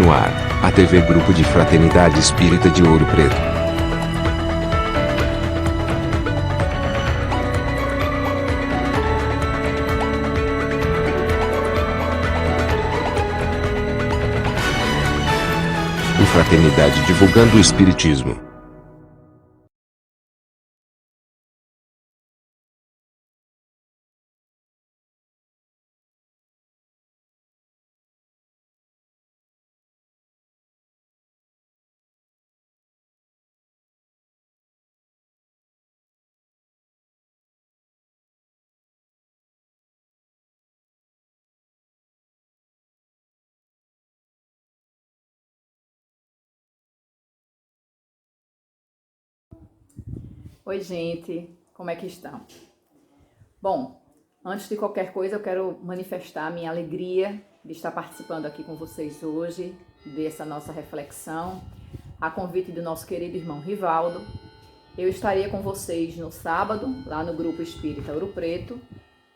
No ar, a TV Grupo de Fraternidade Espírita de Ouro Preto. Fraternidade divulgando o Espiritismo. Oi, gente, como é que estão? Bom, antes de qualquer coisa, eu quero manifestar a minha alegria de estar participando aqui com vocês hoje, dessa nossa reflexão, a convite do nosso querido irmão Rivaldo. Eu estaria com vocês no sábado, lá no Grupo Espírita Ouro Preto,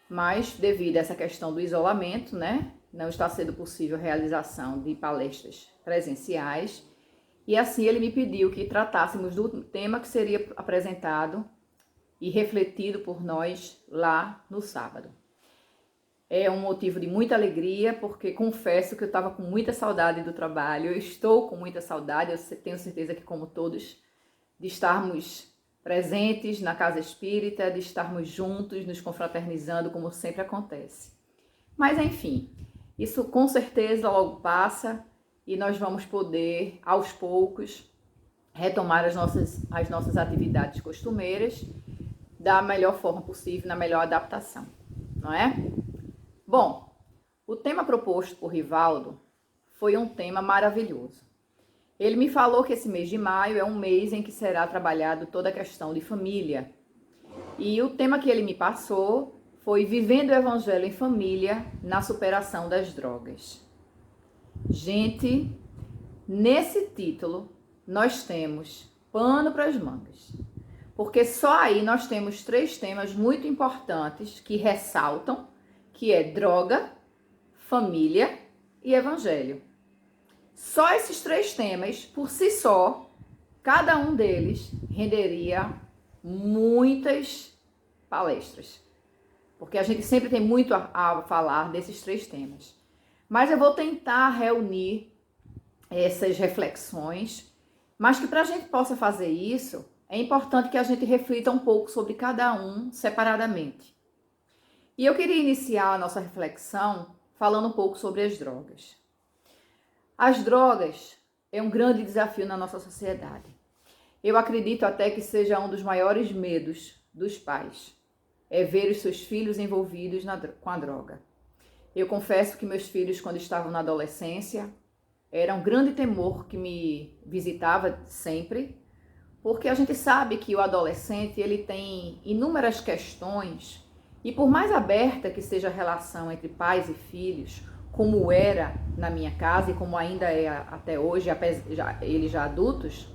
mas devido a essa questão do isolamento, não está sendo possível a realização de palestras presenciais. E assim ele me pediu que tratássemos do tema que seria apresentado e refletido por nós lá no sábado. É um motivo de muita alegria, porque confesso que eu estava com muita saudade do trabalho, eu estou com muita saudade, eu tenho certeza que como todos, de estarmos presentes na casa espírita, de estarmos juntos, nos confraternizando, como sempre acontece. Mas enfim, isso com certeza logo passa, e nós vamos poder, aos poucos, retomar as nossas atividades costumeiras da melhor forma possível, na melhor adaptação, não é? Bom, o tema proposto por Rivaldo foi um tema maravilhoso. Ele me falou que esse mês de maio é um mês em que será trabalhado toda a questão de família. E o tema que ele me passou foi Vivendo o Evangelho em Família na Superação das Drogas. Gente, nesse título nós temos pano para as mangas, porque só aí nós temos 3 temas muito importantes que ressaltam, que é droga, família e evangelho. Só esses 3 temas, por si só, cada um deles renderia muitas palestras, porque a gente sempre tem muito a falar desses 3 temas. Mas eu vou tentar reunir essas reflexões, mas que para a gente possa fazer isso, é importante que a gente reflita um pouco sobre cada um separadamente. E eu queria iniciar a nossa reflexão falando um pouco sobre as drogas. As drogas é um grande desafio na nossa sociedade. Eu acredito até que seja um dos maiores medos dos pais, é ver os seus filhos envolvidos com a droga. Eu confesso que meus filhos, quando estavam na adolescência, era um grande temor que me visitava sempre, porque a gente sabe que o adolescente ele tem inúmeras questões, e por mais aberta que seja a relação entre pais e filhos, como era na minha casa e como ainda é até hoje, eles já adultos,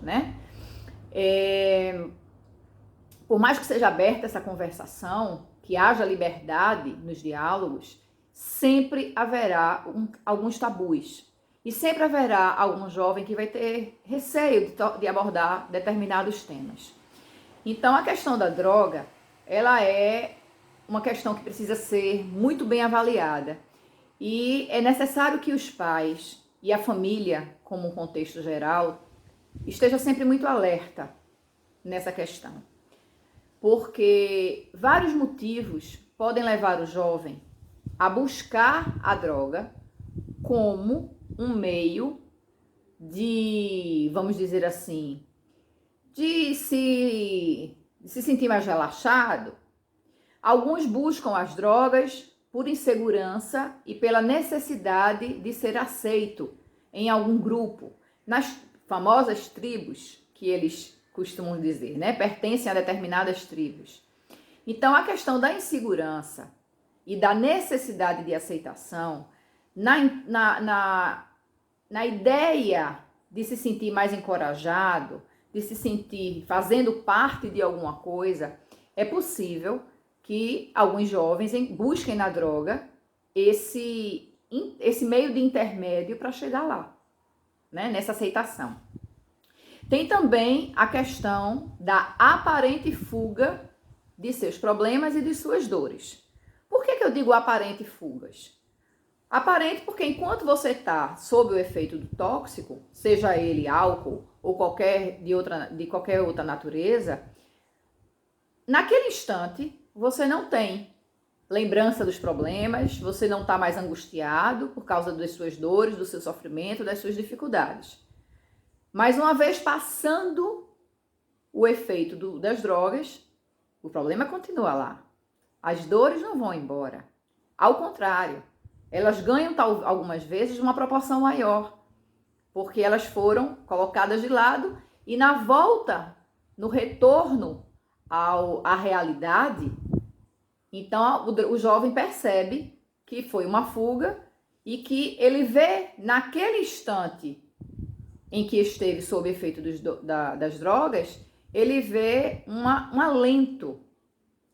por mais que seja aberta essa conversação, que haja liberdade nos diálogos, sempre haverá alguns tabus. E sempre haverá algum jovem que vai ter receio de abordar determinados temas. Então, a questão da droga, ela é uma questão que precisa ser muito bem avaliada. E é necessário que os pais e a família, como um contexto geral, esteja sempre muito alerta nessa questão. Porque vários motivos podem levar o jovem a buscar a droga como um meio de, vamos dizer assim, de se sentir mais relaxado. Alguns buscam as drogas por insegurança e pela necessidade de ser aceito em algum grupo, nas famosas tribos que eles costumam dizer, pertencem a determinadas tribos. Então, a questão da insegurança e da necessidade de aceitação, na ideia de se sentir mais encorajado, de se sentir fazendo parte de alguma coisa, é possível que alguns jovens busquem na droga esse meio de intermédio para chegar lá. né, nessa aceitação. Tem também a questão da aparente fuga de seus problemas e de suas dores. Por que eu digo aparente fugas? Aparente porque enquanto você está sob o efeito do tóxico, seja ele álcool ou de qualquer outra natureza, naquele instante você não tem lembrança dos problemas, você não está mais angustiado por causa das suas dores, do seu sofrimento, das suas dificuldades. Mas uma vez passando o efeito das drogas, o problema continua lá. As dores não vão embora. Ao contrário, elas ganham algumas vezes uma proporção maior, porque elas foram colocadas de lado e na volta, no retorno à realidade, então o jovem percebe que foi uma fuga e que ele vê naquele instante em que esteve sob efeito das drogas, ele vê um alento,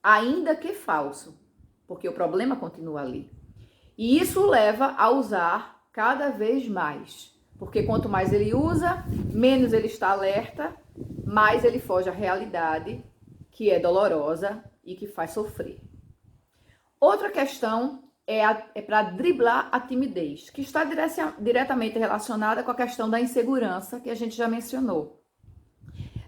ainda que falso, porque o problema continua ali. E isso o leva a usar cada vez mais, porque quanto mais ele usa, menos ele está alerta, mais ele foge à realidade, que é dolorosa e que faz sofrer. Outra questão é para driblar a timidez, que está diretamente relacionada com a questão da insegurança que a gente já mencionou.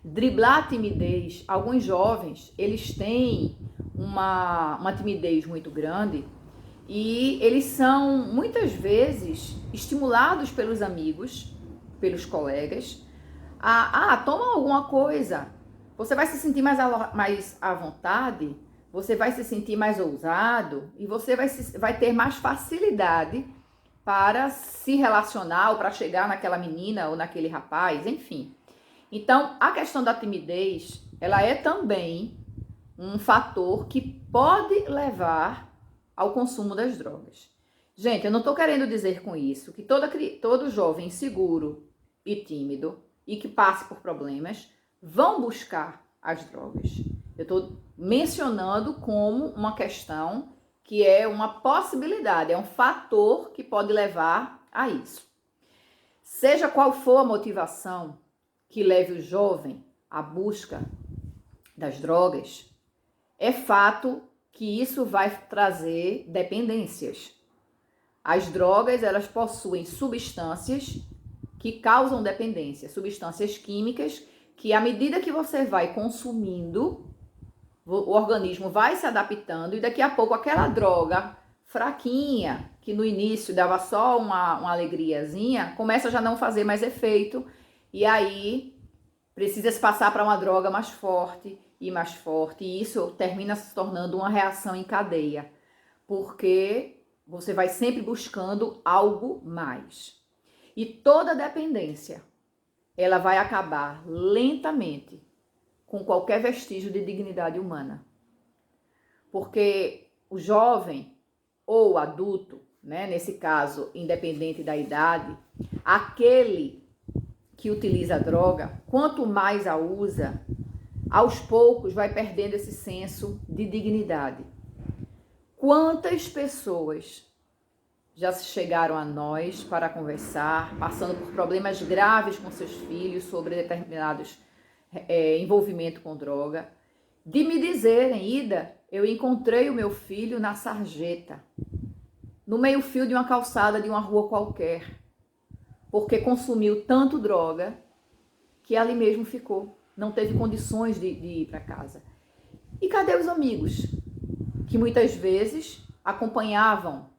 Driblar a timidez, alguns jovens, eles têm uma timidez muito grande e eles são muitas vezes estimulados pelos amigos, pelos colegas, toma alguma coisa, você vai se sentir mais à vontade, você vai se sentir mais ousado e você vai ter mais facilidade para se relacionar ou para chegar naquela menina ou naquele rapaz, enfim. Então, a questão da timidez, ela é também um fator que pode levar ao consumo das drogas. Gente, eu não estou querendo dizer com isso que todo jovem inseguro e tímido e que passe por problemas vão buscar as drogas. Eu estou mencionando como uma questão que é uma possibilidade, é um fator que pode levar a isso. Seja qual for a motivação que leve o jovem à busca das drogas, é fato que isso vai trazer dependências. As drogas, elas possuem substâncias que causam dependência, substâncias químicas que, à medida que você vai consumindo, o organismo vai se adaptando e daqui a pouco aquela droga fraquinha, que no início dava só uma alegriazinha, começa a já não fazer mais efeito e aí precisa se passar para uma droga mais forte e isso termina se tornando uma reação em cadeia, porque você vai sempre buscando algo mais. E toda dependência, ela vai acabar lentamente com qualquer vestígio de dignidade humana. Porque o jovem ou o adulto, né, nesse caso, independente da idade, aquele que utiliza a droga, quanto mais a usa, aos poucos vai perdendo esse senso de dignidade. Quantas pessoas já chegaram a nós para conversar, passando por problemas graves com seus filhos sobre determinados envolvimento com droga, de me dizerem: Ida, eu encontrei o meu filho na sarjeta, no meio-fio de uma calçada de uma rua qualquer, porque consumiu tanto droga que ali mesmo ficou, não teve condições de ir para casa. E cadê os amigos que muitas vezes acompanhavam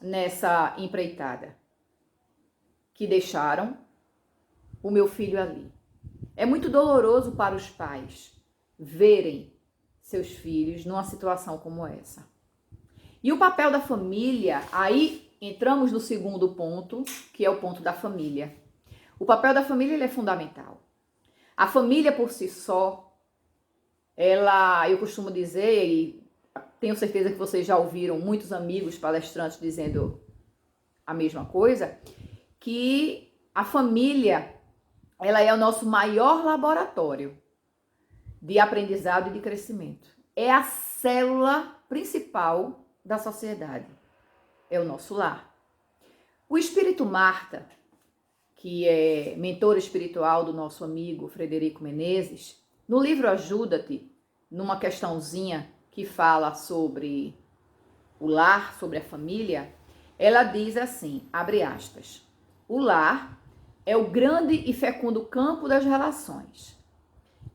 nessa empreitada, que deixaram o meu filho ali? É muito doloroso para os pais verem seus filhos numa situação como essa. E o papel da família, aí entramos no segundo ponto, que é o ponto da família. O papel da família, ele é fundamental. A família por si só, eu costumo dizer, e tenho certeza que vocês já ouviram muitos amigos palestrantes dizendo a mesma coisa, que a família, ela é o nosso maior laboratório de aprendizado e de crescimento. É a célula principal da sociedade. É o nosso lar. O espírito Marta, que é mentor espiritual do nosso amigo Frederico Menezes, no livro Ajuda-te, numa questãozinha que fala sobre o lar, sobre a família, ela diz assim, abre aspas, o lar é o grande e fecundo campo das relações.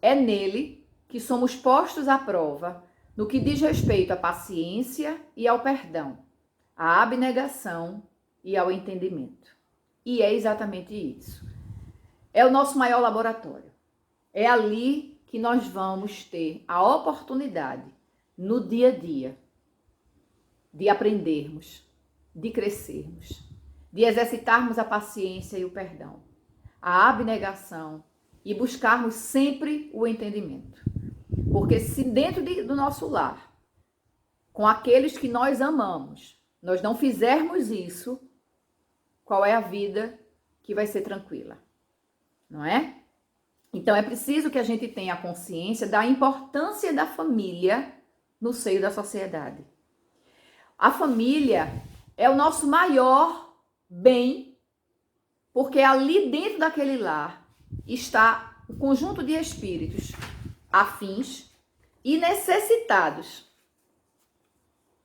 É nele que somos postos à prova no que diz respeito à paciência e ao perdão, à abnegação e ao entendimento. E é exatamente isso. É o nosso maior laboratório. É ali que nós vamos ter a oportunidade, no dia a dia, de aprendermos, de crescermos, de exercitarmos a paciência e o perdão, a abnegação e buscarmos sempre o entendimento. Porque se dentro do nosso lar, com aqueles que nós amamos, nós não fizermos isso, qual é a vida que vai ser tranquila? Não é? Então é preciso que a gente tenha consciência da importância da família no seio da sociedade. A família é o nosso maior bem, porque ali dentro daquele lar está um conjunto de espíritos afins e necessitados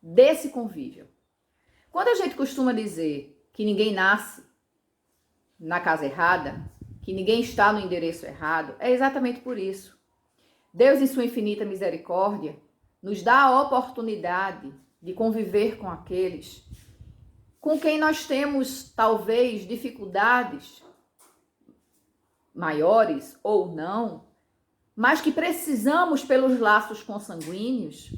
desse convívio. Quando a gente costuma dizer que ninguém nasce na casa errada, que ninguém está no endereço errado, é exatamente por isso. Deus, em sua infinita misericórdia, nos dá a oportunidade de conviver com aqueles com quem nós temos, talvez, dificuldades maiores ou não, mas que precisamos pelos laços consanguíneos,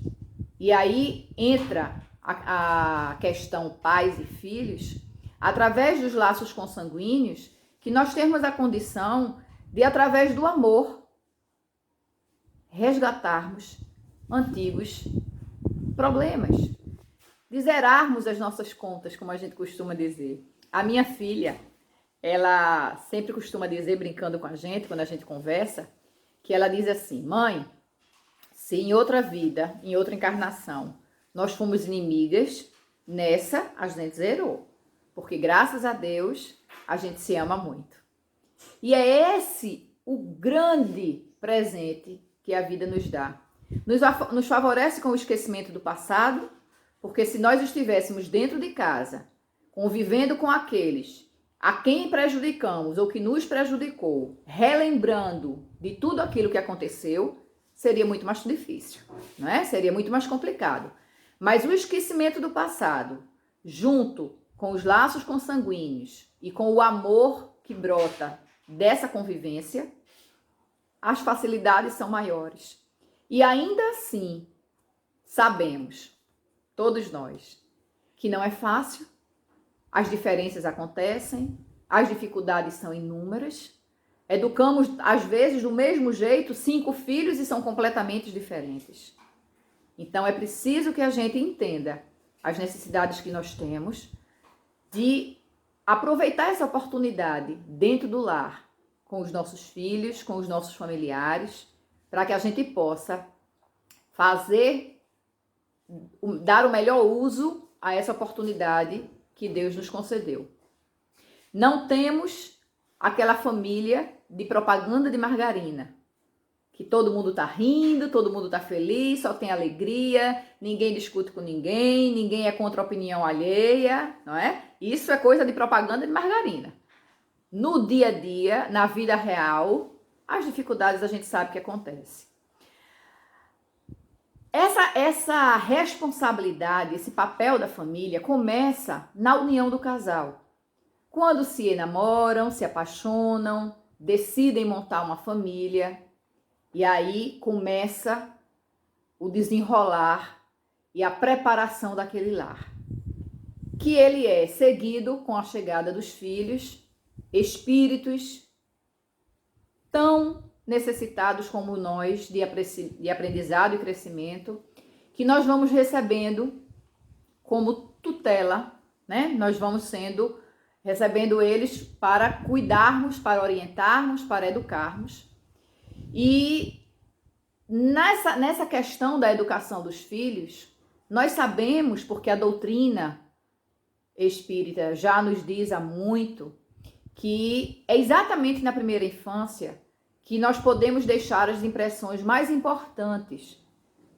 e aí entra a questão pais e filhos, através dos laços consanguíneos, que nós temos a condição de, através do amor, resgatarmos antigos problemas, de zerarmos as nossas contas, como a gente costuma dizer. A minha filha, ela sempre costuma dizer, brincando com a gente, quando a gente conversa, que ela diz assim, mãe, se em outra vida, em outra encarnação, nós fomos inimigas, nessa a gente zerou. Porque graças a Deus, a gente se ama muito. E é esse o grande presente que a vida nos dá. Nos favorece com o esquecimento do passado, porque se nós estivéssemos dentro de casa, convivendo com aqueles a quem prejudicamos ou que nos prejudicou, relembrando de tudo aquilo que aconteceu, seria muito mais difícil, não é? Seria muito mais complicado. Mas o esquecimento do passado, junto com os laços consanguíneos e com o amor que brota dessa convivência, as facilidades são maiores. E ainda assim, sabemos, todos nós, que não é fácil, as diferenças acontecem, as dificuldades são inúmeras, educamos, às vezes, do mesmo jeito, 5 filhos e são completamente diferentes. Então, é preciso que a gente entenda as necessidades que nós temos de aproveitar essa oportunidade dentro do lar, com os nossos filhos, com os nossos familiares, para que a gente possa dar o melhor uso a essa oportunidade que Deus nos concedeu. Não temos aquela família de propaganda de margarina, que todo mundo tá rindo, todo mundo tá feliz, só tem alegria, ninguém discute com ninguém, ninguém é contra a opinião alheia, não é? Isso é coisa de propaganda de margarina. No dia a dia, na vida real, as dificuldades a gente sabe que acontece. Essa responsabilidade, esse papel da família começa na união do casal. Quando se enamoram, se apaixonam, decidem montar uma família, e aí começa o desenrolar e a preparação daquele lar. Que ele é seguido com a chegada dos filhos, espíritos tão necessitados como nós de aprendizado e crescimento, que nós vamos recebendo como tutela, né? Nós vamos recebendo eles para cuidarmos, para orientarmos, para educarmos. E nessa questão da educação dos filhos, nós sabemos, porque a doutrina espírita já nos diz há muito, que é exatamente na primeira infância que nós podemos deixar as impressões mais importantes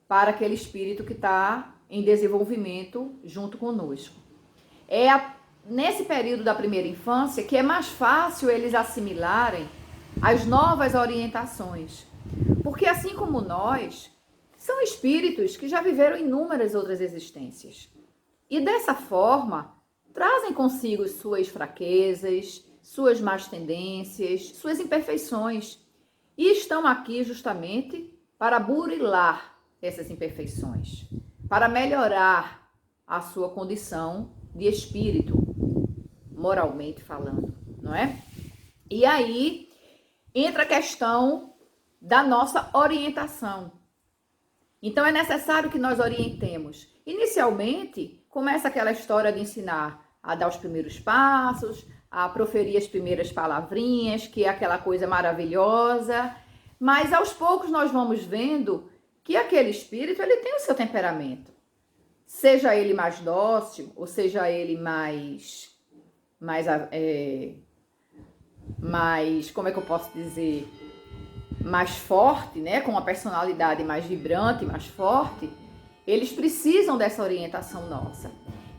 para aquele espírito que está em desenvolvimento junto conosco. Nesse período da primeira infância que é mais fácil eles assimilarem as novas orientações. Porque assim como nós, são espíritos que já viveram inúmeras outras existências. E dessa forma, trazem consigo suas fraquezas, suas más tendências, suas imperfeições. E estão aqui justamente para burilar essas imperfeições, para melhorar a sua condição de espírito, moralmente falando, não é? E aí entra a questão da nossa orientação. Então é necessário que nós orientemos. Inicialmente, começa aquela história de ensinar a dar os primeiros passos, a proferir as primeiras palavrinhas, que é aquela coisa maravilhosa, mas aos poucos nós vamos vendo que aquele espírito, ele tem o seu temperamento. Seja ele mais dócil, ou seja ele mais, como é que eu posso dizer, mais forte, né, com uma personalidade mais vibrante, mais forte, eles precisam dessa orientação nossa.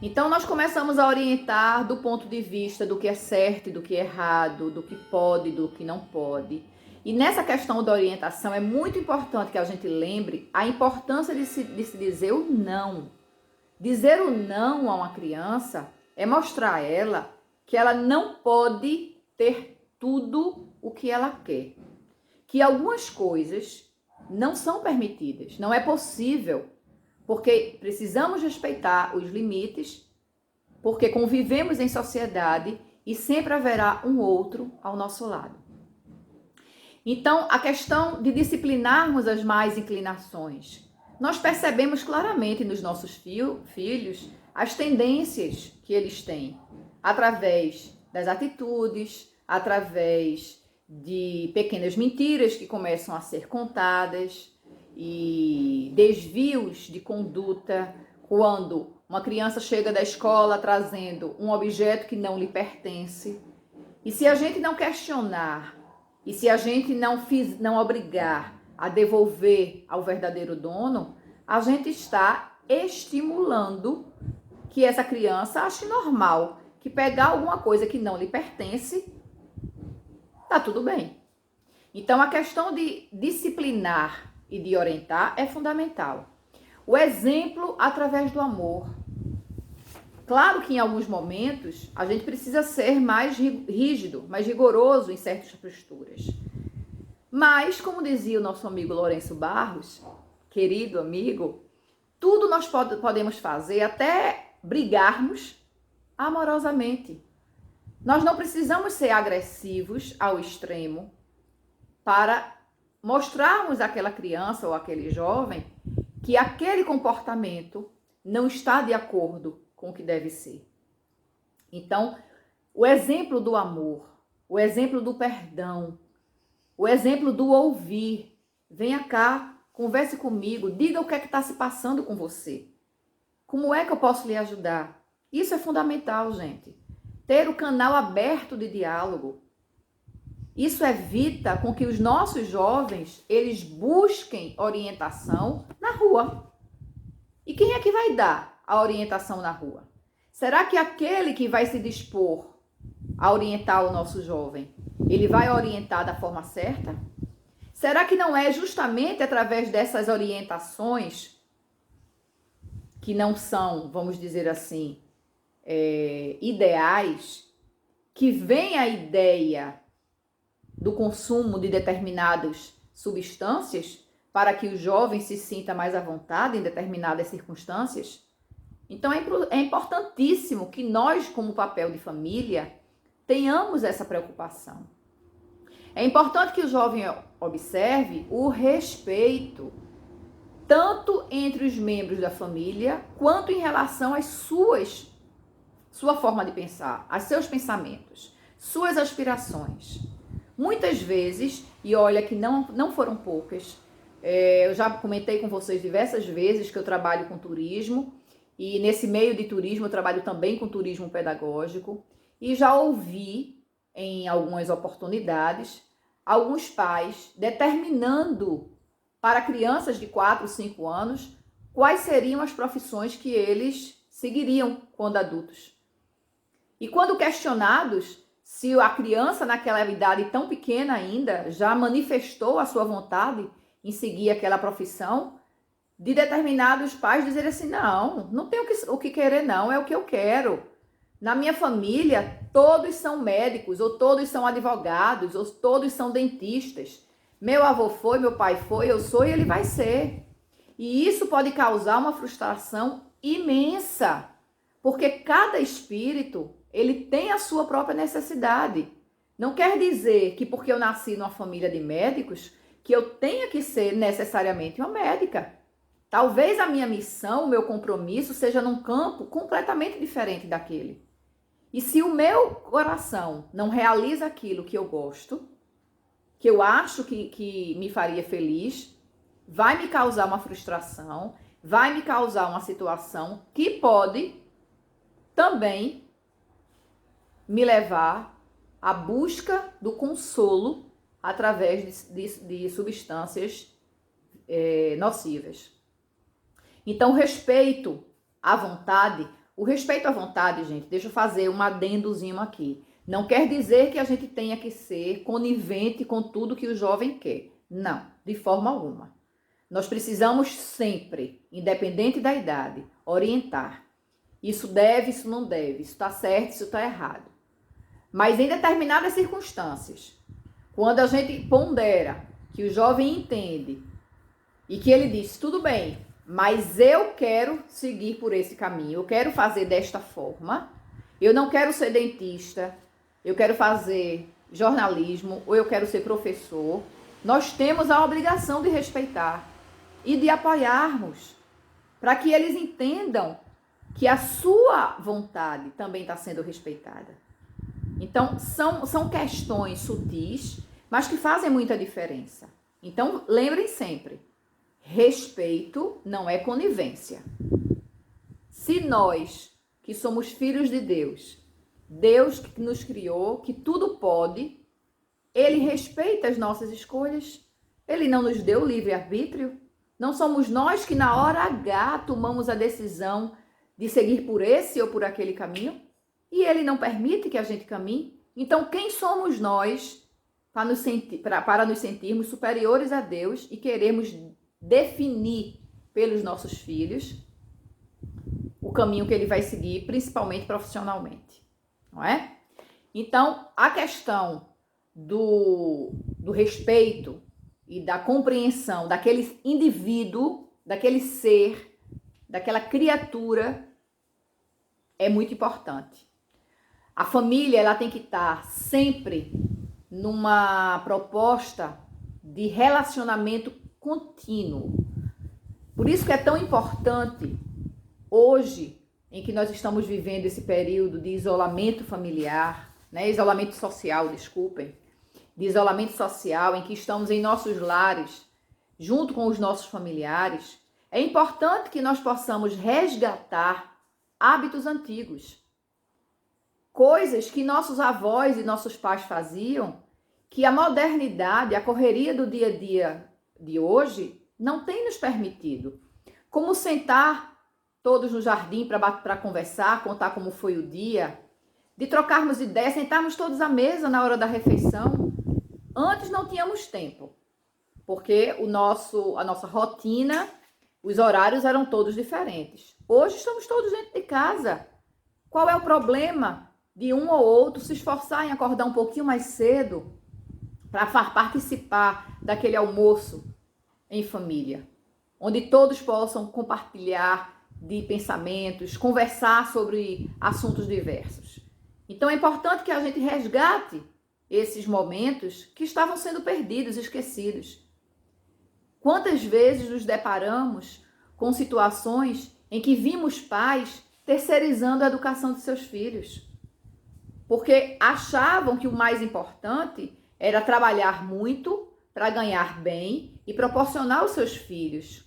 Então nós começamos a orientar do ponto de vista do que é certo e do que é errado, do que pode e do que não pode. E nessa questão da orientação é muito importante que a gente lembre a importância de se dizer o não. Dizer o não a uma criança é mostrar a ela que ela não pode ter tudo o que ela quer. Que algumas coisas não são permitidas, não é possível, porque precisamos respeitar os limites, porque convivemos em sociedade e sempre haverá um outro ao nosso lado. Então, a questão de disciplinarmos as más inclinações. Nós percebemos claramente nos nossos filhos as tendências que eles têm, através das atitudes, através de pequenas mentiras que começam a ser contadas e desvios de conduta, quando uma criança chega da escola trazendo um objeto que não lhe pertence. E se a gente não questionar, e se a gente não obrigar a devolver ao verdadeiro dono, a gente está estimulando que essa criança ache normal que pegar alguma coisa que não lhe pertence, tá tudo bem. Então a questão de disciplinar e de orientar é fundamental. O exemplo através do amor. Claro que em alguns momentos a gente precisa ser mais rígido, mais rigoroso em certas posturas. Mas, como dizia o nosso amigo Lourenço Barros, querido amigo, tudo nós podemos fazer, até brigarmos amorosamente. Nós não precisamos ser agressivos ao extremo para mostrarmos àquela criança ou àquele jovem que aquele comportamento não está de acordo com o que deve ser. Então, o exemplo do amor, o exemplo do perdão, o exemplo do ouvir. Venha cá, converse comigo, diga o que é que está se passando com você. Como é que eu posso lhe ajudar? Isso é fundamental, gente. Ter o canal aberto de diálogo. Isso evita com que os nossos jovens, eles busquem orientação na rua. E quem é que vai dar a orientação na rua? Será que aquele que vai se dispor a orientar o nosso jovem, ele vai orientar da forma certa? Será que não é justamente através dessas orientações que não são, vamos dizer assim, ideais, que vem a ideia do consumo de determinadas substâncias para que o jovem se sinta mais à vontade em determinadas circunstâncias? Então é importantíssimo que nós, como papel de família, tenhamos essa preocupação. É importante que o jovem observe o respeito, tanto entre os membros da família, quanto em relação às sua forma de pensar, aos seus pensamentos, suas aspirações. Muitas vezes, e olha que não foram poucas, eu já comentei com vocês diversas vezes que eu trabalho com turismo, e nesse meio de turismo eu trabalho também com turismo pedagógico, e já ouvi em algumas oportunidades, alguns pais determinando para crianças de 4, 5 anos quais seriam as profissões que eles seguiriam quando adultos. E quando questionados se a criança naquela idade tão pequena ainda já manifestou a sua vontade em seguir aquela profissão, de determinados pais dizerem assim, não tem o que querer não, é o que eu quero. Na minha família, todos são médicos, ou todos são advogados, ou todos são dentistas. Meu avô foi, meu pai foi, eu sou e ele vai ser. E isso pode causar uma frustração imensa, porque cada espírito, ele tem a sua própria necessidade. Não quer dizer que porque eu nasci numa família de médicos, que eu tenha que ser necessariamente uma médica. Talvez a minha missão, o meu compromisso seja num campo completamente diferente daquele. E se o meu coração não realiza aquilo que eu gosto, que eu acho que me faria feliz, vai me causar uma frustração, vai me causar uma situação que pode também me levar à busca do consolo através de substâncias nocivas. Então, o respeito à vontade, gente, deixa eu fazer um adendozinho aqui. Não quer dizer que a gente tenha que ser conivente com tudo que o jovem quer. Não, de forma alguma. Nós precisamos sempre, independente da idade, orientar. Isso deve, isso não deve, isso está certo, isso está errado. Mas em determinadas circunstâncias, quando a gente pondera que o jovem entende e que ele diz, tudo bem, mas eu quero seguir por esse caminho, eu quero fazer desta forma, eu não quero ser dentista, eu quero fazer jornalismo ou eu quero ser professor, nós temos a obrigação de respeitar e de apoiarmos, para que eles entendam que a sua vontade também está sendo respeitada. Então, são questões sutis, mas que fazem muita diferença. Então, lembrem sempre, respeito não é conivência. Se nós, que somos filhos de Deus, Deus que nos criou, que tudo pode, Ele respeita as nossas escolhas, Ele não nos deu livre-arbítrio, não somos nós que na hora H tomamos a decisão de seguir por esse ou por aquele caminho, e Ele não permite que a gente caminhe. Então, quem somos nós para nos sentirmos superiores a Deus e queremos definir pelos nossos filhos o caminho que ele vai seguir, principalmente profissionalmente, não é? Então, a questão do respeito e da compreensão daquele indivíduo, daquele ser, daquela criatura, é muito importante. A família, ela tem que estar sempre numa proposta de relacionamento contínuo. Por isso que é tão importante, hoje, em que nós estamos vivendo esse período de isolamento familiar, isolamento social, desculpem, de isolamento social, em que estamos em nossos lares, junto com os nossos familiares, é importante que nós possamos resgatar hábitos antigos. Coisas que nossos avós e nossos pais faziam, que a modernidade, a correria do dia a dia de hoje, não tem nos permitido. Como sentar todos no jardim para conversar, contar como foi o dia, de trocarmos ideias, sentarmos todos à mesa na hora da refeição. Antes não tínhamos tempo, porque a nossa rotina, os horários eram todos diferentes. Hoje estamos todos dentro de casa. Qual é o problema de um ou outro se esforçar em acordar um pouquinho mais cedo para participar daquele almoço em família, onde todos possam compartilhar de pensamentos, conversar sobre assuntos diversos. Então é importante que a gente resgate esses momentos que estavam sendo perdidos, esquecidos. Quantas vezes nos deparamos com situações em que vimos pais terceirizando a educação de seus filhos, porque achavam que o mais importante era trabalhar muito para ganhar bem e proporcionar aos seus filhos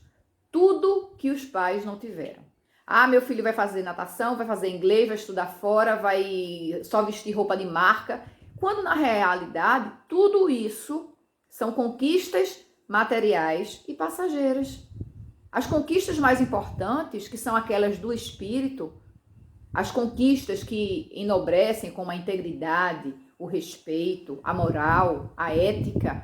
tudo que os pais não tiveram. Ah, meu filho vai fazer natação, vai fazer inglês, vai estudar fora, vai só vestir roupa de marca. quando na realidade tudo isso são conquistas materiais e passageiras. As conquistas mais importantes, que são aquelas do espírito, as conquistas que enobrecem, como a integridade, o respeito, a moral, a ética,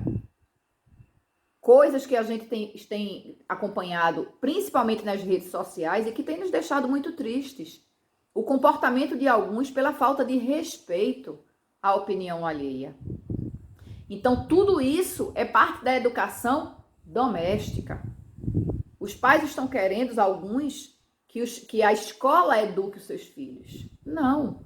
coisas que a gente tem acompanhado, principalmente nas redes sociais, e que tem nos deixado muito tristes. O comportamento de alguns pela falta de respeito à opinião alheia. Então, tudo isso é parte da educação doméstica. Os pais estão querendo, alguns, que a escola eduque os seus filhos. Não.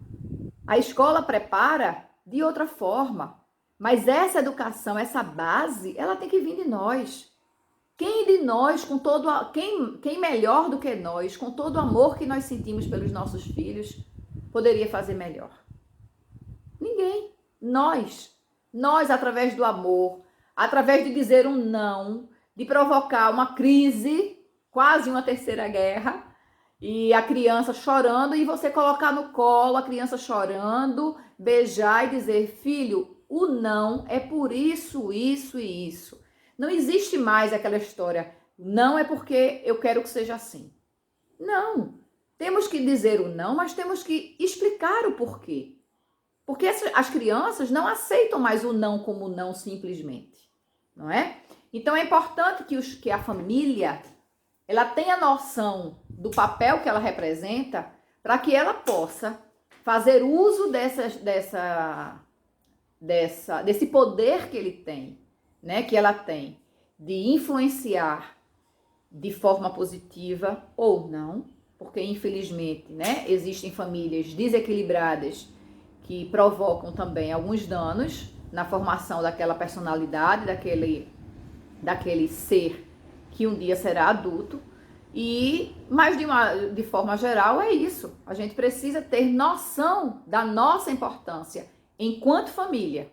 A escola prepara de outra forma. Mas essa educação, essa base, ela tem que vir de nós. Quem de nós, quem melhor do que nós, com todo o amor que nós sentimos pelos nossos filhos, poderia fazer melhor? Ninguém. Nós, através do amor, através de dizer um não, de provocar uma crise, quase uma terceira guerra, e a criança chorando, e você colocar no colo a criança chorando, beijar e dizer, filho, o não é por isso, isso e isso. Não existe mais aquela história, não é porque eu quero que seja assim. Não. Temos que dizer o não, mas temos que explicar o porquê. Porque as crianças não aceitam mais o não como não simplesmente, não é? Então é importante que a família ela tenha noção do papel que ela representa para que ela possa fazer uso desse poder que ele tem, né? Que ela tem de influenciar de forma positiva ou não, porque infelizmente, né, existem famílias desequilibradas que provocam também alguns danos na formação daquela personalidade, daquele ser que um dia será adulto. Mas de forma geral é isso. A gente precisa ter noção da nossa importância enquanto família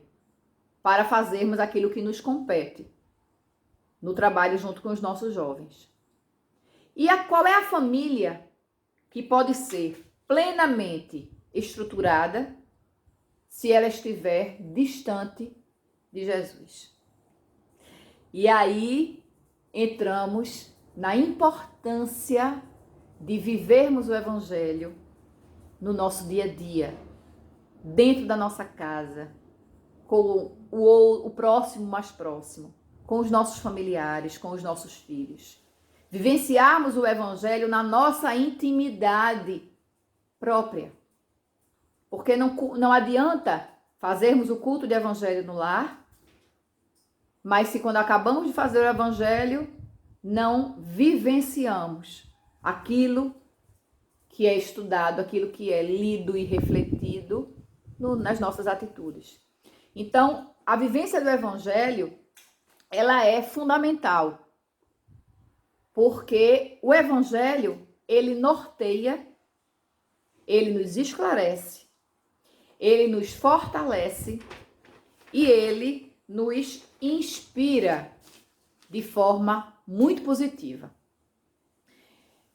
para fazermos aquilo que nos compete no trabalho junto com os nossos jovens. E qual é a família que pode ser plenamente estruturada se ela estiver distante de Jesus? E aí entramos na importância de vivermos o Evangelho no nosso dia a dia, dentro da nossa casa, com o próximo mais próximo, com os nossos familiares, com os nossos filhos. Vivenciarmos o Evangelho na nossa intimidade própria. Porque não adianta fazermos o culto de Evangelho no lar, mas se quando acabamos de fazer o Evangelho, não vivenciamos aquilo que é estudado, aquilo que é lido e refletido nas nossas atitudes. Então, a vivência do Evangelho, ela é fundamental, porque o Evangelho, ele norteia, ele nos esclarece, ele nos fortalece e ele nos inspira de forma muito positiva.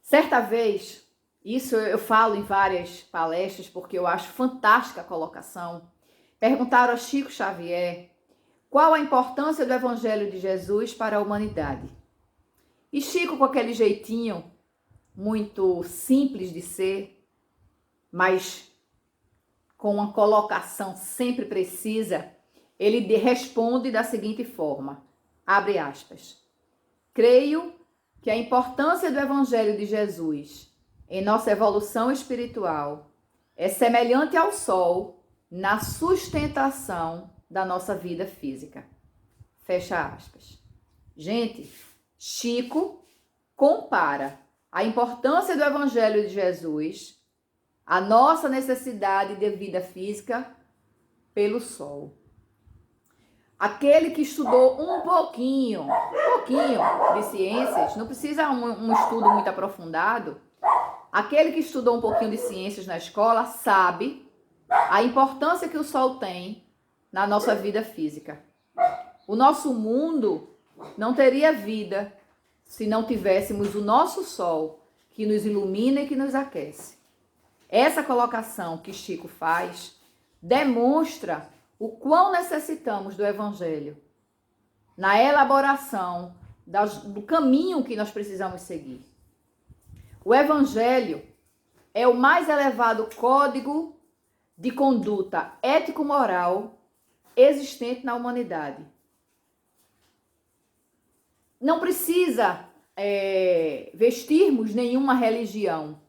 Certa vez, isso eu falo em várias palestras porque eu acho fantástica a colocação, perguntaram a Chico Xavier qual a importância do Evangelho de Jesus para a humanidade. E Chico, com aquele jeitinho muito simples de ser, mas com uma colocação sempre precisa, ele responde da seguinte forma, abre aspas, creio que a importância do Evangelho de Jesus em nossa evolução espiritual é semelhante ao sol na sustentação da nossa vida física. Fecha aspas. Gente, Chico compara a importância do Evangelho de Jesus, a nossa necessidade de vida física, pelo sol. Aquele que estudou um pouquinho de ciências, não precisa um estudo muito aprofundado, aquele que estudou um pouquinho de ciências na escola sabe a importância que o sol tem na nossa vida física. O nosso mundo não teria vida se não tivéssemos o nosso sol que nos ilumina e que nos aquece. Essa colocação que Chico faz demonstra o quão necessitamos do Evangelho na elaboração do caminho que nós precisamos seguir. O Evangelho é o mais elevado código de conduta ético-moral existente na humanidade. Não precisa vestirmos nenhuma religião,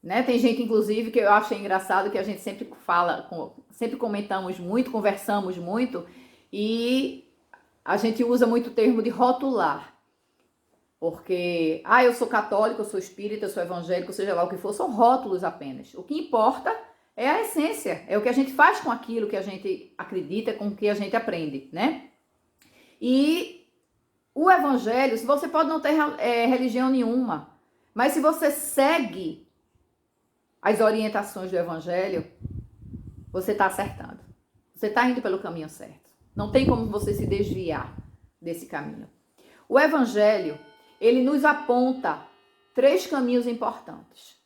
né? Tem gente, inclusive, que eu acho engraçado, que a gente sempre fala, sempre comentamos muito, conversamos muito, e a gente usa muito o termo de rotular. Porque, eu sou católico, eu sou espírita, eu sou evangélico, seja lá o que for, são rótulos apenas. O que importa é a essência, é o que a gente faz com aquilo que a gente acredita, com o que a gente aprende, né? E o evangelho, se você pode não ter religião nenhuma, mas se você segue as orientações do evangelho, você está acertando. Você está indo pelo caminho certo. Não tem como você se desviar desse caminho. O evangelho, ele nos aponta 3 caminhos importantes.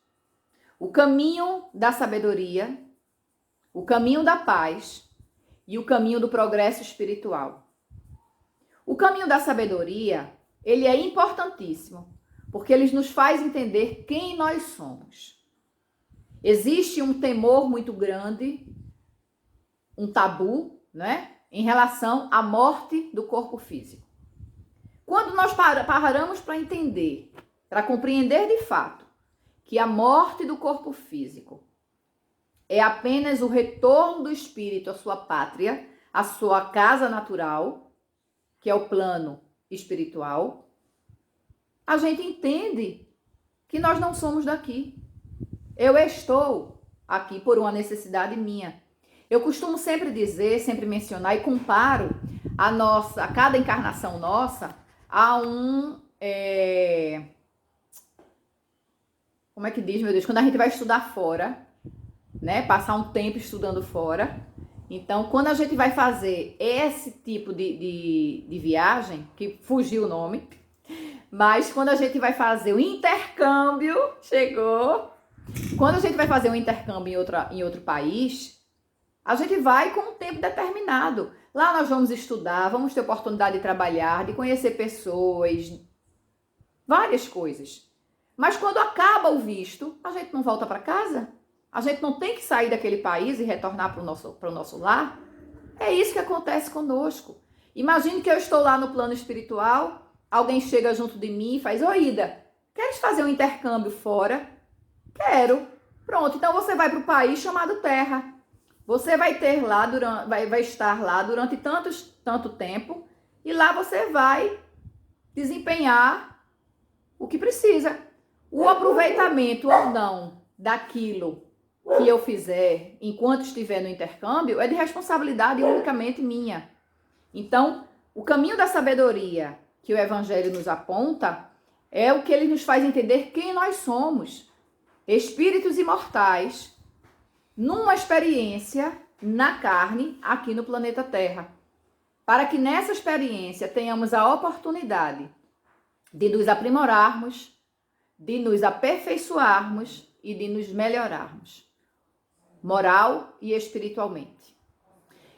O caminho da sabedoria, o caminho da paz e o caminho do progresso espiritual. O caminho da sabedoria, ele é importantíssimo, porque ele nos faz entender quem nós somos. Existe um temor muito grande, um tabu, né, em relação à morte do corpo físico. Quando nós paramos para entender, para compreender de fato, que a morte do corpo físico é apenas o retorno do espírito à sua pátria, à sua casa natural, que é o plano espiritual, a gente entende que nós não somos daqui. Eu estou aqui por uma necessidade minha. Eu costumo sempre dizer, sempre mencionar e comparo a cada encarnação nossa a como é que diz, meu Deus? Quando a gente vai estudar fora, né? Passar um tempo estudando fora. Então, quando a gente vai fazer esse tipo de viagem, que fugiu o nome, mas quando a gente vai fazer o intercâmbio, chegou. Quando a gente vai fazer um intercâmbio em outro país, a gente vai com um tempo determinado. Lá nós vamos estudar, vamos ter oportunidade de trabalhar, de conhecer pessoas, várias coisas. Mas quando acaba o visto, a gente não volta para casa? A gente não tem que sair daquele país e retornar para o nosso lar? É isso que acontece conosco. Imagine que eu estou lá no plano espiritual, alguém chega junto de mim e faz: "Ô Ida, queres fazer um intercâmbio fora?" "Quero." Pronto, então você vai para o país chamado Terra. Você vai estar lá durante tanto tempo, e lá você vai desempenhar o que precisa. O aproveitamento ou não daquilo que eu fizer enquanto estiver no intercâmbio é de responsabilidade unicamente minha. Então, o caminho da sabedoria que o Evangelho nos aponta é o que ele nos faz entender quem nós somos. Espíritos imortais, numa experiência na carne aqui no planeta Terra. Para que nessa experiência tenhamos a oportunidade de nos aprimorarmos, de nos aperfeiçoarmos e de nos melhorarmos, moral e espiritualmente.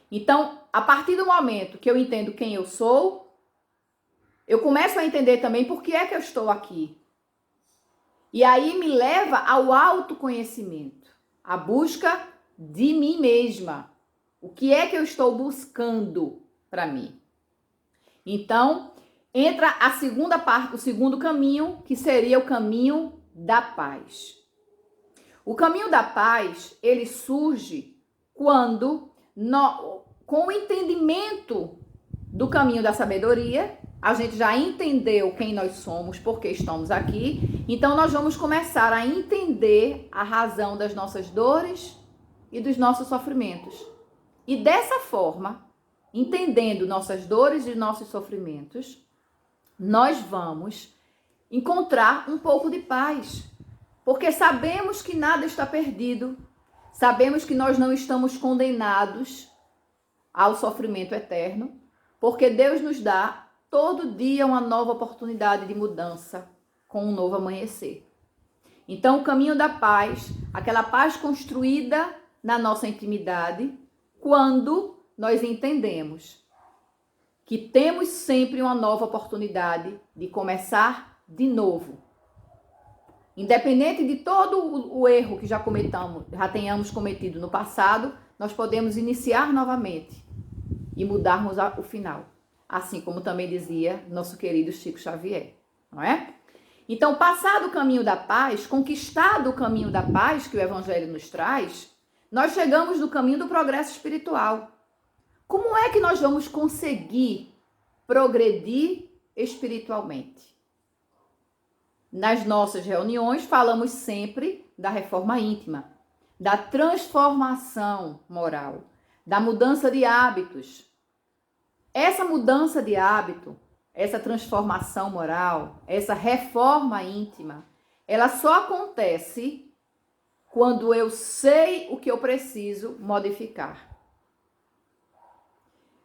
Então, a partir do momento que eu entendo quem eu sou, eu começo a entender também por que é que eu estou aqui. E aí me leva ao autoconhecimento, a busca de mim mesma. O que é que eu estou buscando para mim? Então, entra a segunda parte, o segundo caminho, que seria o caminho da paz. O caminho da paz, ele surge quando, com o entendimento do caminho da sabedoria, a gente já entendeu quem nós somos, por que estamos aqui, então nós vamos começar a entender a razão das nossas dores e dos nossos sofrimentos. E dessa forma, entendendo nossas dores e nossos sofrimentos, nós vamos encontrar um pouco de paz. Porque sabemos que nada está perdido, sabemos que nós não estamos condenados ao sofrimento eterno, porque Deus nos dá todo dia uma nova oportunidade de mudança, com um novo amanhecer. Então, o caminho da paz, aquela paz construída na nossa intimidade, quando nós entendemos que temos sempre uma nova oportunidade de começar de novo. Independente de todo o erro que já tenhamos cometido no passado, nós podemos iniciar novamente e mudarmos o final. Assim como também dizia nosso querido Chico Xavier, não é? Então, passado o caminho da paz, conquistado o caminho da paz que o Evangelho nos traz, nós chegamos no caminho do progresso espiritual. Como é que nós vamos conseguir progredir espiritualmente? Nas nossas reuniões, falamos sempre da reforma íntima, da transformação moral, da mudança de hábitos. Essa mudança de hábito, essa transformação moral, essa reforma íntima, ela só acontece quando eu sei o que eu preciso modificar.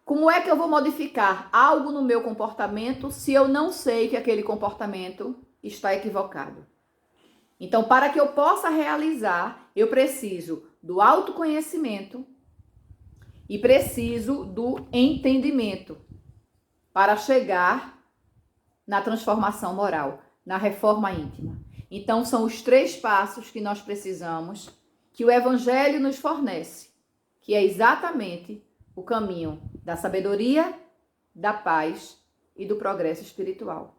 Como é que eu vou modificar algo no meu comportamento se eu não sei que aquele comportamento está equivocado? Então, para que eu possa realizar, eu preciso do autoconhecimento e preciso do entendimento para chegar na transformação moral, na reforma íntima. Então, são os 3 passos que nós precisamos, que o Evangelho nos fornece, que é exatamente o caminho da sabedoria, da paz e do progresso espiritual.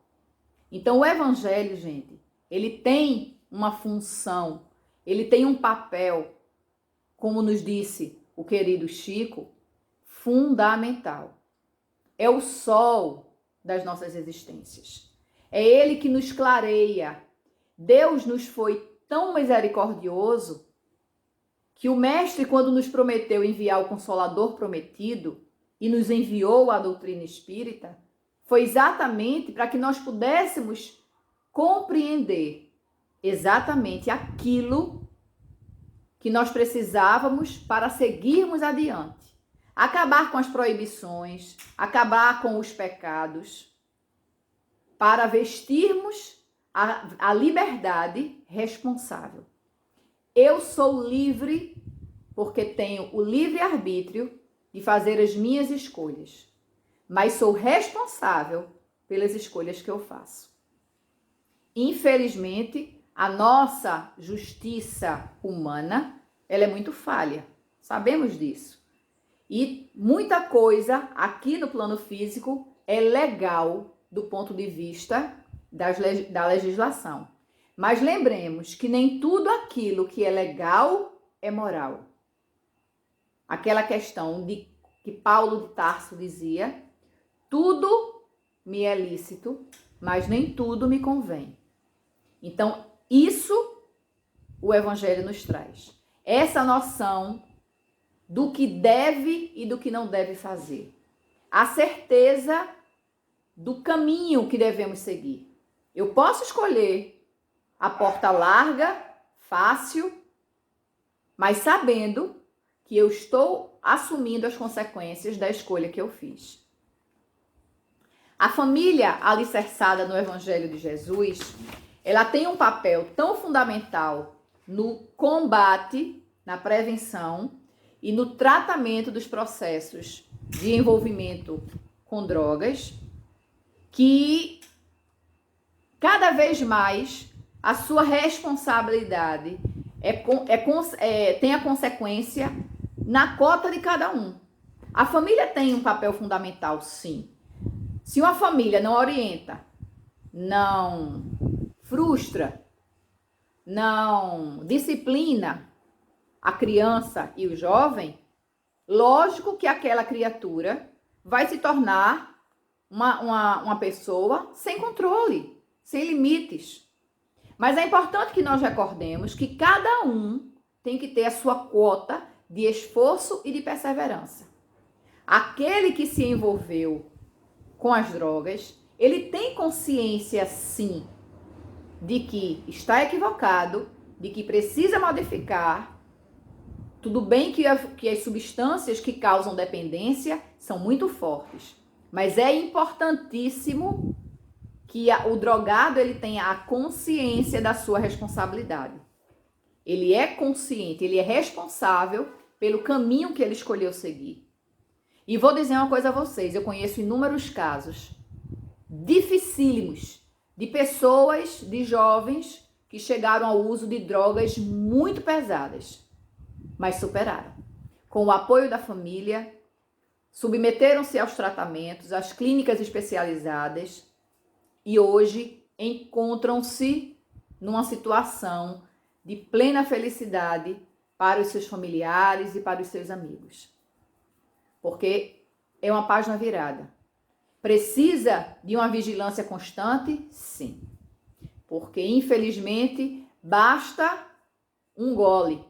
Então, o Evangelho, gente, ele tem uma função, ele tem um papel, como nos disse o querido Chico, fundamental. É o sol das nossas existências. É ele que nos clareia. Deus nos foi tão misericordioso que o Mestre, quando nos prometeu enviar o Consolador prometido e nos enviou a doutrina espírita, foi exatamente para que nós pudéssemos compreender exatamente aquilo que nós precisávamos para seguirmos adiante. Acabar com as proibições, acabar com os pecados, para vestirmos a liberdade responsável. Eu sou livre porque tenho o livre-arbítrio de fazer as minhas escolhas, mas sou responsável pelas escolhas que eu faço. Infelizmente, a nossa justiça humana, ela é muito falha, sabemos disso. E muita coisa aqui no plano físico é legal do ponto de vista da legislação. Mas lembremos que nem tudo aquilo que é legal é moral. Aquela questão de que Paulo de Tarso dizia, tudo me é lícito, mas nem tudo me convém. Então, isso o Evangelho nos traz. Essa noção do que deve e do que não deve fazer. A certeza do caminho que devemos seguir. Eu posso escolher a porta larga, fácil, mas sabendo que eu estou assumindo as consequências da escolha que eu fiz. A família alicerçada no Evangelho de Jesus, ela tem um papel tão fundamental no combate, na prevenção e no tratamento dos processos de envolvimento com drogas, que cada vez mais a sua responsabilidade tem a consequência na cota de cada um. A família tem um papel fundamental, sim. Se uma família não orienta, não frustra, não disciplina a criança e o jovem, lógico que aquela criatura vai se tornar uma pessoa sem controle, sem limites. Mas é importante que nós recordemos que cada um tem que ter a sua quota de esforço e de perseverança. Aquele que se envolveu com as drogas, ele tem consciência, sim, de que está equivocado, de que precisa modificar. Tudo bem que as substâncias que causam dependência são muito fortes, mas é importantíssimo que o drogado ele tenha a consciência da sua responsabilidade. Ele é consciente, ele é responsável pelo caminho que ele escolheu seguir. E vou dizer uma coisa a vocês, eu conheço inúmeros casos dificílimos de pessoas, de jovens que chegaram ao uso de drogas muito pesadas, mas superaram. Com o apoio da família, submeteram-se aos tratamentos, às clínicas especializadas e hoje encontram-se numa situação de plena felicidade para os seus familiares e para os seus amigos. Porque é uma página virada. Precisa de uma vigilância constante? Sim. Porque, infelizmente, basta um gole,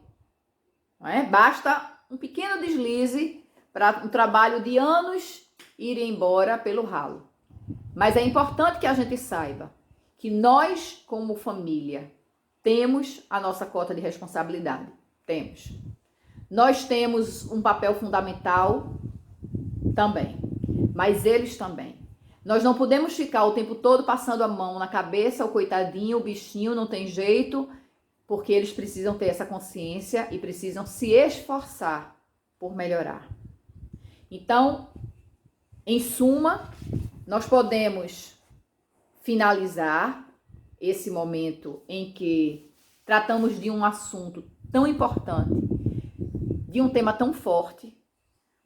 não é? Basta um pequeno deslize para um trabalho de anos ir embora pelo ralo. Mas é importante que a gente saiba que nós, como família, temos a nossa cota de responsabilidade. Temos. Nós temos um papel fundamental também, mas eles também. Nós não podemos ficar o tempo todo passando a mão na cabeça, o coitadinho, o bichinho, não tem jeito, porque eles precisam ter essa consciência e precisam se esforçar por melhorar. Então, em suma, nós podemos finalizar esse momento em que tratamos de um assunto tão importante, de um tema tão forte,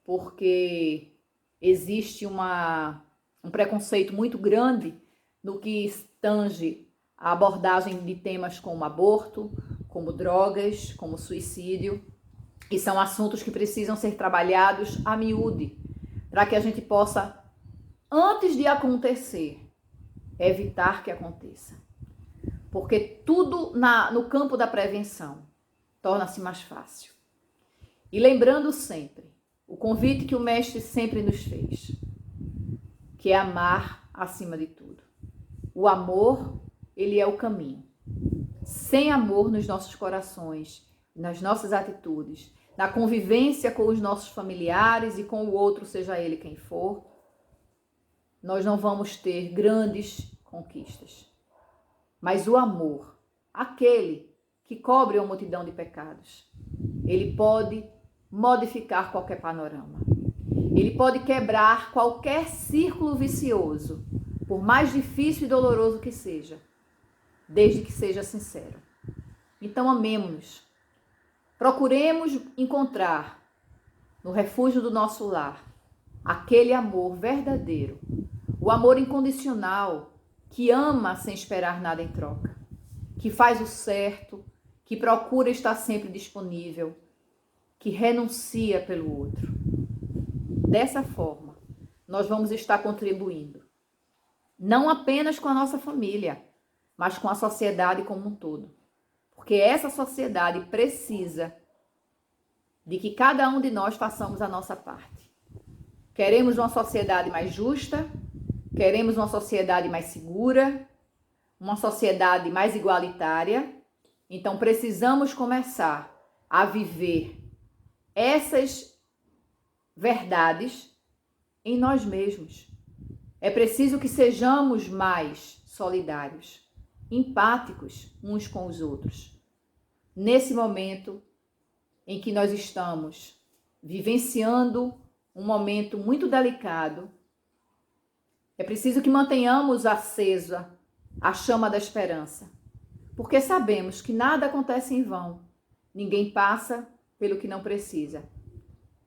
porque existe um preconceito muito grande no que tange a abordagem de temas como aborto, como drogas, como suicídio, e são assuntos que precisam ser trabalhados a miúde, para que a gente possa, antes de acontecer, evitar que aconteça. Porque tudo no campo da prevenção torna-se mais fácil. E lembrando sempre, o convite que o Mestre sempre nos fez, que é amar acima de tudo. O amor, ele é o caminho. Sem amor nos nossos corações, nas nossas atitudes, na convivência com os nossos familiares e com o outro, seja ele quem for, nós não vamos ter grandes conquistas. Mas o amor, aquele que cobre uma multidão de pecados, ele pode modificar qualquer panorama. Ele pode quebrar qualquer círculo vicioso, por mais difícil e doloroso que seja, desde que seja sincero. Então amemo-nos. Procuremos encontrar no refúgio do nosso lar aquele amor verdadeiro, o amor incondicional, que ama sem esperar nada em troca, que faz o certo, que procura estar sempre disponível, que renuncia pelo outro. Dessa forma, nós vamos estar contribuindo, não apenas com a nossa família, mas com a sociedade como um todo. Porque essa sociedade precisa de que cada um de nós façamos a nossa parte. Queremos uma sociedade mais justa, queremos uma sociedade mais segura, uma sociedade mais igualitária. Então precisamos começar a viver essas verdades em nós mesmos. É preciso que sejamos mais solidários, empáticos uns com os outros. Nesse momento em que nós estamos vivenciando um momento muito delicado, é preciso que mantenhamos acesa a chama da esperança, porque sabemos que nada acontece em vão, ninguém passa pelo que não precisa,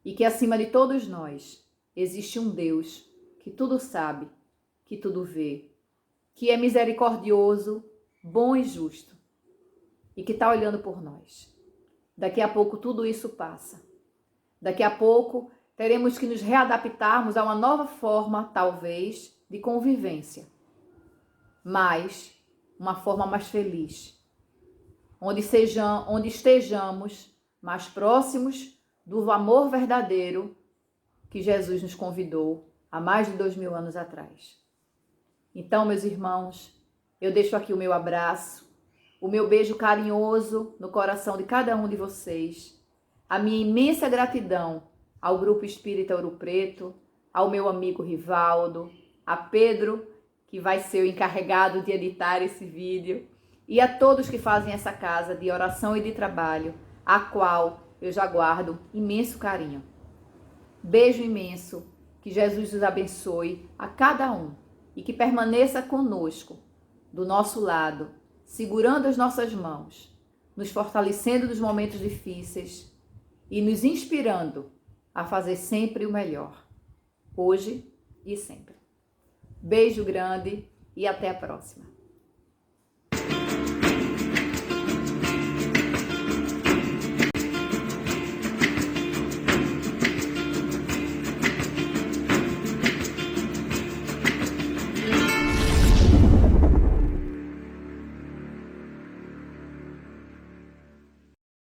e que acima de todos nós existe um Deus que tudo sabe, que tudo vê, que é misericordioso, bom e justo, e que está olhando por nós. Daqui a pouco tudo isso passa. Daqui a pouco teremos que nos readaptarmos a uma nova forma, talvez, de convivência, mas uma forma mais feliz, onde estejamos mais próximos do amor verdadeiro que Jesus nos convidou há mais de 2000 anos atrás. Então, meus irmãos, eu deixo aqui o meu abraço, o meu beijo carinhoso no coração de cada um de vocês, a minha imensa gratidão ao Grupo Espírita Ouro Preto, ao meu amigo Rivaldo, a Pedro, que vai ser o encarregado de editar esse vídeo, e a todos que fazem essa casa de oração e de trabalho, a qual eu já guardo imenso carinho. Beijo imenso, que Jesus os abençoe a cada um e que permaneça conosco, do nosso lado, segurando as nossas mãos, nos fortalecendo nos momentos difíceis e nos inspirando a fazer sempre o melhor, hoje e sempre. Beijo grande e até a próxima.